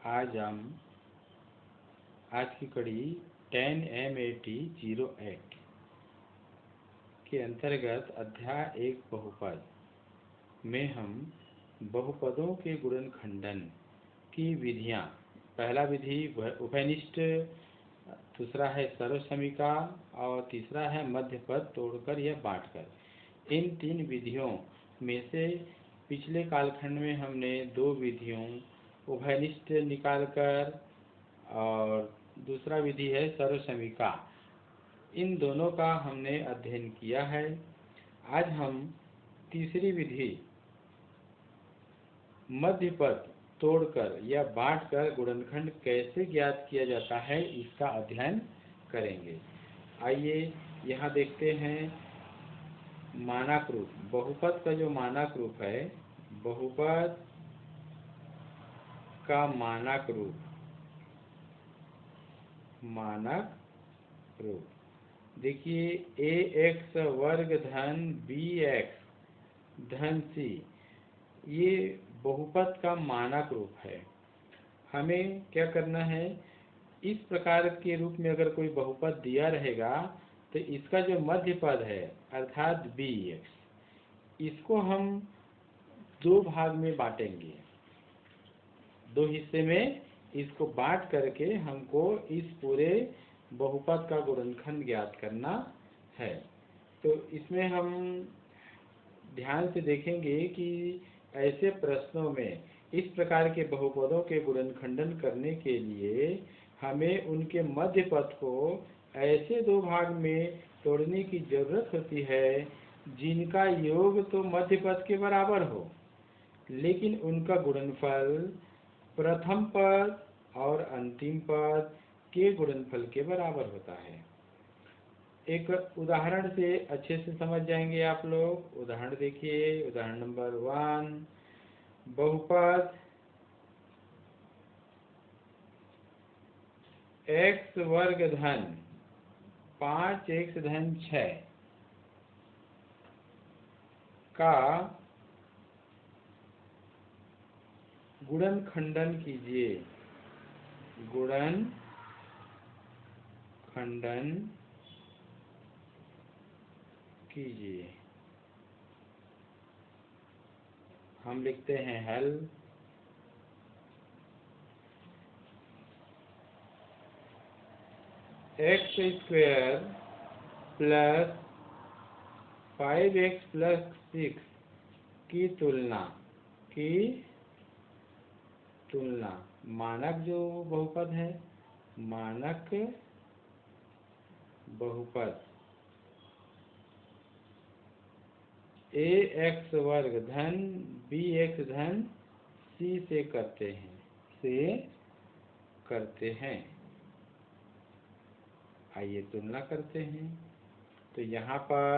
आज की कड़ी 10MAT 08 के अंतर्गत अध्याय 1 बहुपद में हम बहुपदों के गुणनखंडन की विधियां, पहला विधि उभयनिष्ठ, दूसरा है सर्वसमीका और तीसरा है मध्य पद तोड़कर या बांटकर। इन तीन विधियों में से पिछले कालखंड में हमने दो विधियों उभयनिष्ठ निकालकर और दूसरा विधि है सर्वसमीका, इन दोनों का हमने अध्ययन किया है। आज हम तीसरी विधि मध्य पद तोड़कर या बांटकर गुणनखंड कैसे ज्ञात किया जाता है इसका अध्ययन करेंगे। आइए यहाँ देखते हैं मानक रूप। बहुपद का जो मानक रूप है, बहुपद का मानक रूप देखिए, ax वर्ग धन bx धन c, ये बहुपद का मानक रूप है। हमें क्या करना है, इस प्रकार के रूप में अगर कोई बहुपद दिया रहेगा तो इसका जो मध्य पद है अर्थात bx, इसको हम दो भाग में बांटेंगे, दो हिस्से में इसको बांट करके हमको इस पूरे बहुपद का गुणनखंड ज्ञात करना है। तो इसमें हम ध्यान से देखेंगे कि ऐसे प्रश्नों में इस प्रकार के बहुपदों के गुणनखंडन करने के लिए हमें उनके मध्य पद को ऐसे दो भाग में तोड़ने की जरूरत होती है जिनका योग तो मध्य पद के बराबर हो, लेकिन उनका गुणनफल प्रथम पद और अंतिम पद के गुणनफल के बराबर होता है। एक उदाहरण से अच्छे से समझ जाएंगे आप लोग। उदाहरण देखिए, उदाहरण नंबर 1, बहुपद x वर्ग धन 5x धन 6 का गुणनखंडन कीजिए। गुणनखंडन कीजिए। हम लिखते हैं हल। x square plus 5x plus 6 की तुलना मानक जो बहुपद है, मानक बहुपद ax वर्ग धन bx धन c से करते हैं। आइए तुलना करते हैं। तो यहाँ पर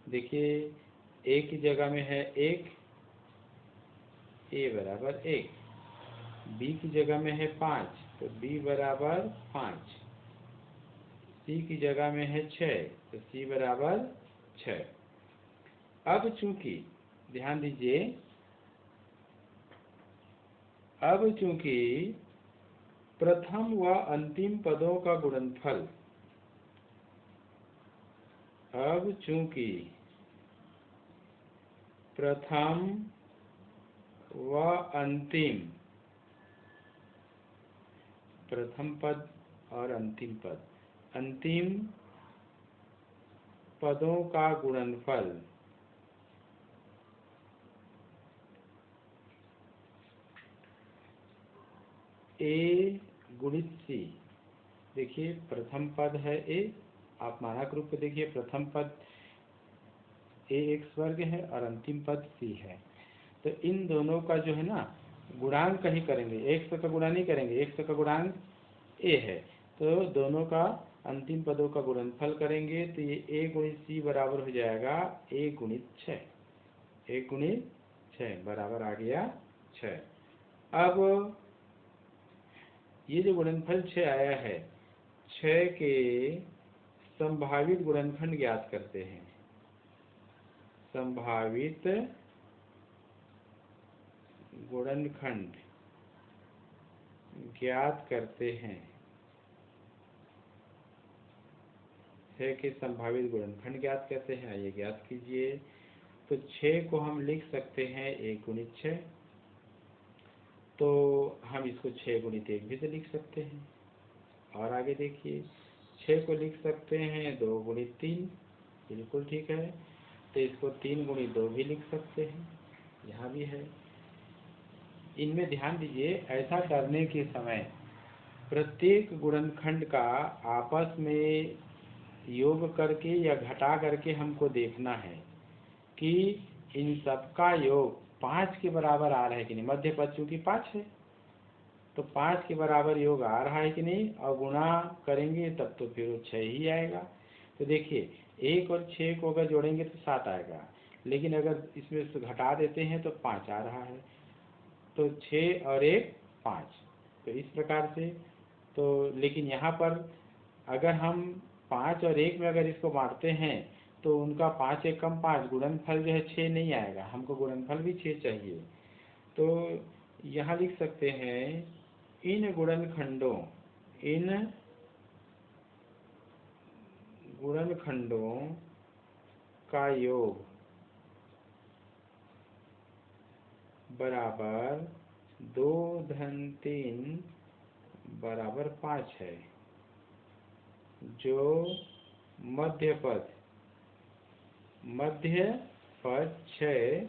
देखिए, a की जगह में है 1, a बराबर 1, b की जगह में है 5 तो b बराबर 5, c की जगह में है 6 तो c बराबर 6। अब चूंकि ध्यान दीजिए, अब चूंकि प्रथम व अंतिम पदों का गुणनफल, अब चूंकि प्रथम व अंतिम, प्रथम पद और अंतिम पद, अंतिम पदों का गुणनफल a गुणित c। देखिए, प्रथम पद है a, आप मानक रूप को देखिए, प्रथम पद ax वर्ग है और अंतिम पद c है। तो इन दोनों का जो है ना गुणांक कहीं करेंगे, x का गुणा नहीं करेंगे, x का गुणांक a है, तो दोनों का अंतिम पदों का गुणनफल करेंगे तो ये a गुणित c बराबर हो जाएगा a गुणित 6, a गुणित 6 बराबर आ गया 6। अब ये जो गुणनफल 6 आया है, 6 के संभावित गुणनखंड ज्ञात करते हैं। संभावित गुणनखंड ज्ञात करते हैं, है कि संभावित गुणनखंड ज्ञात करते हैं, ये ज्ञात कीजिए। तो 6 को हम लिख सकते हैं 1 गुणित 6, तो हम इसको 6 गुणित 1 भी तो लिख सकते हैं। और आगे देखिए, 6 को लिख सकते हैं 2 गुणित 3, बिल्कुल ठीक है। तो इसको 3 गुणित 2 भी लिख सकते हैं, यहाँ भी है। इनमें ध्यान दीजिए, ऐसा करने के समय प्रत्येक गुणनखंड का आपस में योग करके या घटा करके हमको देखना है कि इन सबका योग 5 के बराबर आ रहा है कि नहीं। मध्य पद चूंकि 5 है, तो 5 के बराबर योग आ रहा है कि नहीं, और गुणा करेंगे तब तो फिर वो 6 ही आएगा। तो देखिए 1 और 6 को अगर जोड़ेंगे तो 7 आएगा, लेकिन अगर इसमें से घटा देते हैं तो 5 आ रहा है। तो 6 और 1 5, तो इस प्रकार से। तो लेकिन यहाँ पर अगर हम 5 और 1 में अगर इसको बांटते हैं तो उनका 5 1 कम 5, गुणनफल जो है 6 नहीं आएगा, हमको गुणनफल भी 6 चाहिए। तो यहाँ लिख सकते हैं इन गुणनखंडों का योग बराबर 2 धन 3 बराबर 5 है, जो मध्य पद 6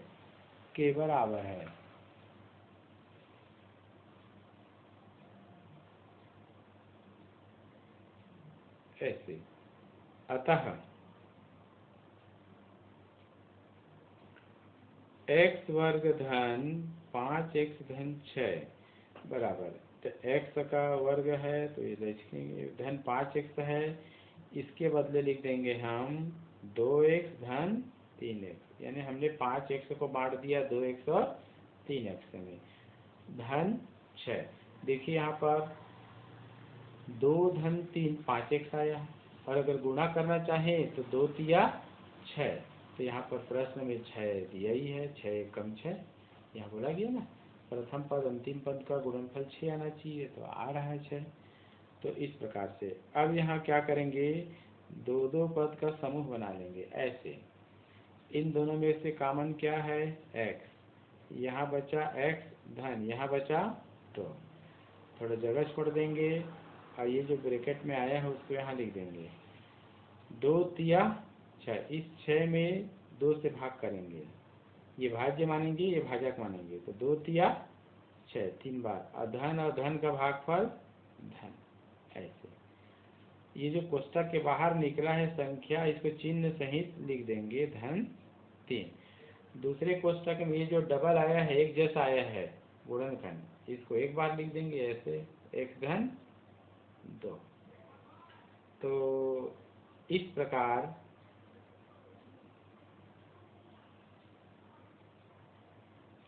के बराबर है। ऐसे अतः x वर्ग धन 5x धन 6 बराबर, तो x का वर्ग है तो ये लिखेंगे धन 5x है, इसके बदले लिख देंगे हम 2x धन 3x, यानी हमने 5x को बांट दिया 2x और 3x में, धन 6। देखिए यहाँ पर 2 धन 3 5x आया, और अगर गुणा करना चाहें तो 2 तिया 6, तो यहाँ पर प्रश्न में 6 दिया ही है, 6 1 कम 6, यहाँ बोला गया ना प्रथम पद अंतिम पद का गुणनफल 6 आना चाहिए, तो आ रहा है 6। तो इस प्रकार से अब यहाँ क्या करेंगे, 2 पद का समूह बना लेंगे ऐसे। इन दोनों में से कॉमन क्या है, x, यहाँ बचा x धन, यहाँ बचा 2, थोड़ा जगह छोड़ देंगे, और ये जो ब्रैकेट में आया है उसको यहाँ लिख देंगे 2 तिया 6, इस 6 में 2 से भाग करेंगे, ये भाज्य मानेंगे ये भाजक मानेंगे, तो 2 तिया 6 3 बार, और धन का भागफल धन। ऐसे ये जो कोष्टक के बाहर निकला है संख्या, इसको चिन्ह सहित लिख देंगे धन 3। दूसरे कोष्टक में ये जो डबल आया है, एक जैसा आया है गुणनखंड, इसको एक बार लिख देंगे ऐसे x धन 2। तो इस प्रकार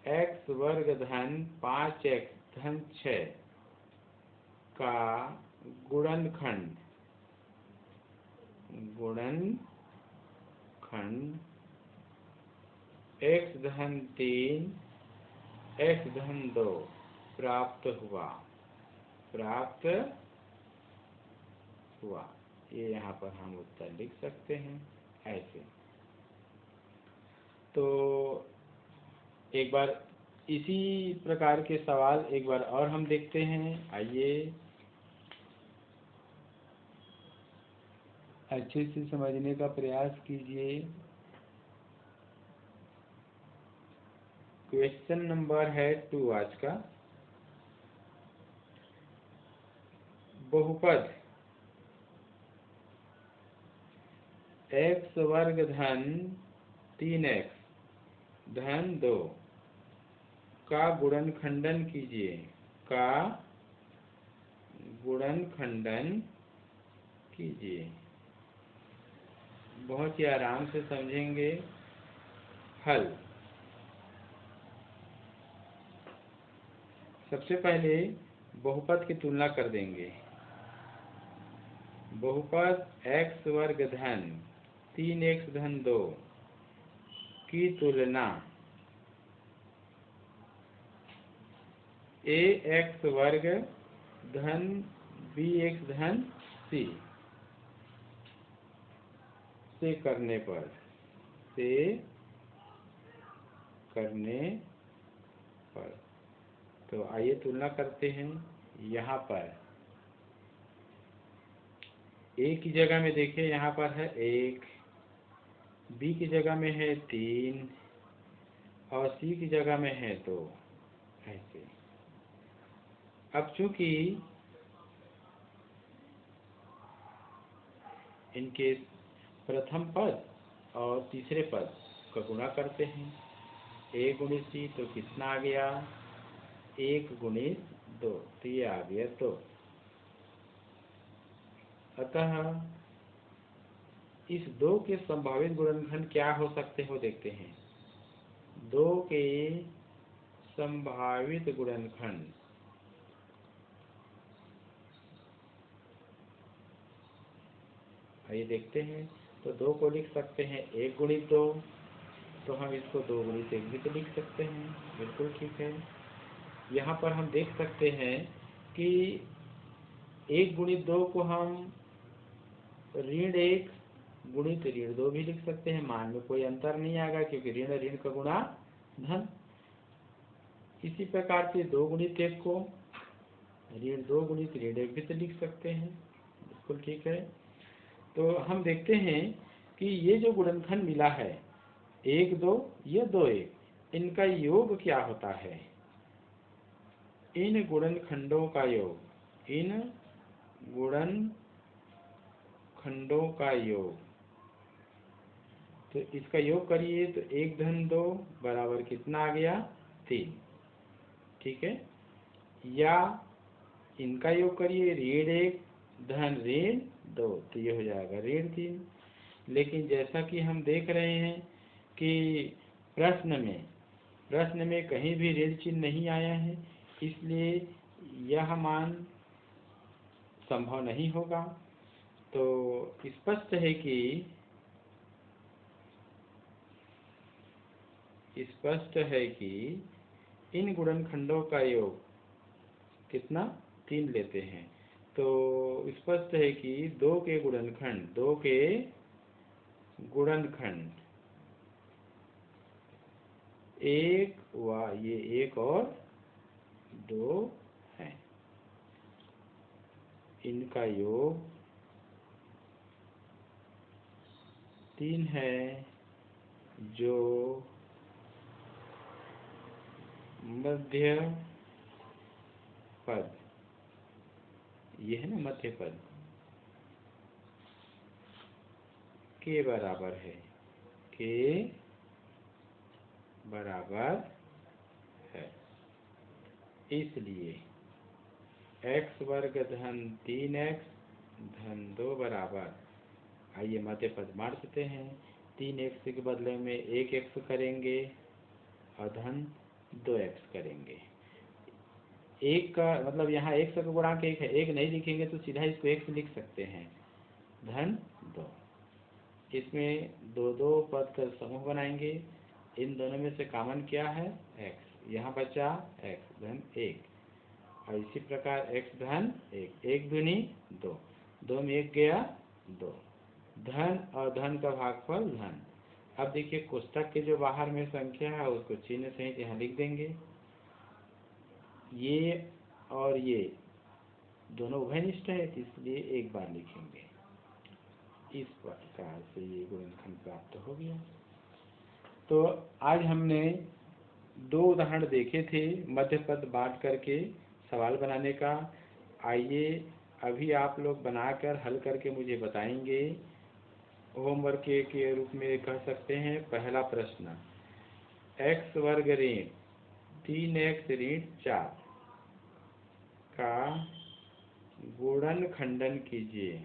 x वर्ग धन 5x धन 6 का गुणनखंड x धन 3 x धन 2 प्राप्त हुआ। ये यहाँ पर हम उत्तर लिख सकते हैं ऐसे। तो एक बार इसी प्रकार के सवाल एक बार और हम देखते हैं, आइए अच्छे से समझने का प्रयास कीजिए। क्वेश्चन नंबर है 2 आज का। बहुपद x वर्ग धन 3x धन 2 का गुणनखंडन कीजिए। बहुत ही आराम से समझेंगे। हल, सबसे पहले बहुपद की तुलना कर देंगे। बहुपद x वर्ग धन 3x धन 2 की तुलना ए एक्स वर्ग धन बी एक्स धन सी से करने पर तो आइए तुलना करते हैं। यहाँ पर ए की जगह में देखिए, यहाँ पर है 1, बी की जगह में है 3 और सी की जगह में है 2। ऐसे अब चूंकि इनके प्रथम पद और तीसरे पद का गुणा करते हैं, ए गुणित सी तो कितना आ गया, 1 गुणित 2 तो ये आ गया 2। अतः इस 2 के संभावित गुणनखंड क्या हो सकते हो देखते हैं। 2 के संभावित गुणनखंड आइए देखते हैं। तो 2 को लिख सकते हैं 1 गुणित 2, तो हम इसको 2 गुणित 1 भी तो लिख सकते हैं, बिल्कुल ठीक है। यहाँ पर हम देख सकते हैं कि 1 गुणित 2 को हम ऋण 1 गुणित ऋण 2 भी लिख सकते हैं, मान में कोई अंतर नहीं आएगा क्योंकि ऋण ऋण का गुणा धन। इसी प्रकार से 2 गुणित 1 को ऋण 2 गुणित ऋण 1 भी तो लिख सकते हैं, बिल्कुल ठीक है। तो हम देखते हैं कि ये जो गुणनखंड मिला है 1 2 या 2 1, इनका योग क्या होता है। इन गुणनखंडों का योग, तो इसका योग करिए तो 1 धन 2 बराबर कितना आ गया, 3, ठीक है। या इनका योग करिए ऋण 1 धन ऋण 2 तो ये हो जाएगा ऋण 3। लेकिन जैसा कि हम देख रहे हैं कि प्रश्न में कहीं भी ऋण चिन्ह नहीं आया है, इसलिए यह मान संभव नहीं होगा। तो स्पष्ट है कि इन गुणनखंडों का योग कितना, 3 लेते हैं। तो स्पष्ट है कि 2 के गुणनखंड 1 व ये 1 और 2 हैं, इनका योग 3 है, जो मध्य पद, ये है ना मध्य पद के बराबर है, इसलिए x वर्ग धन 3x धन 2 बराबर, आइए मध्य पद मार देते हैं। 3x के बदले में 1x करेंगे और धन 2x करेंगे। 1 का मतलब यहाँ x का गुणांक 1 है, 1 नहीं लिखेंगे तो सीधा इसको x लिख सकते हैं, धन 2। इसमें 2 2 पद का समूह बनाएंगे, इन दोनों में से कॉमन क्या है, x, यहाँ बचा x धन 1 और इसी प्रकार x धन 1, 1 दूनी 2, 2 में 1 गया 2, धन और धन का भागफल धन। अब देखिए कोष्ठक के जो बाहर में संख्या है उसको चिन्ह सहित यहाँ लिख देंगे। ये और ये दोनों उभयनिष्ठ है, इसलिए एक बार लिखेंगे। इस प्रकार से ये गुणनखंड प्राप्त हो गया। तो आज हमने 2 उदाहरण देखे थे मध्य पद बांट करके सवाल बनाने का। आइए अभी आप लोग बनाकर हल करके मुझे बताएंगे। होमवर्क के रूप में कह सकते हैं। पहला प्रश्न, x वर्ग ऋण 3x ऋण 4 का गुणनखंडन कीजिए।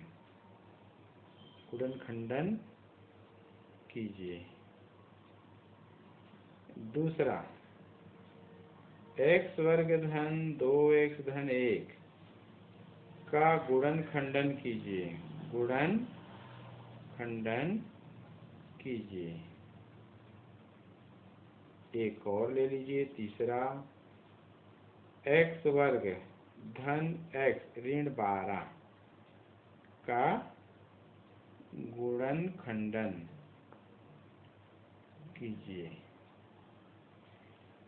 दूसरा, x वर्ग धन 2x धन 1 का गुणनखंडन कीजिए। एक और ले लीजिए। तीसरा, एक्स वर्ग धन एक्स ऋण 12 का गुणनखंडन कीजिए।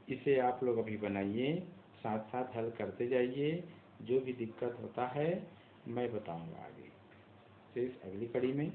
इसे आप लोग अभी बनाइए, साथ साथ हल करते जाइए। जो भी दिक्कत होता है मैं बताऊंगा आगे, फिर अगली कड़ी में।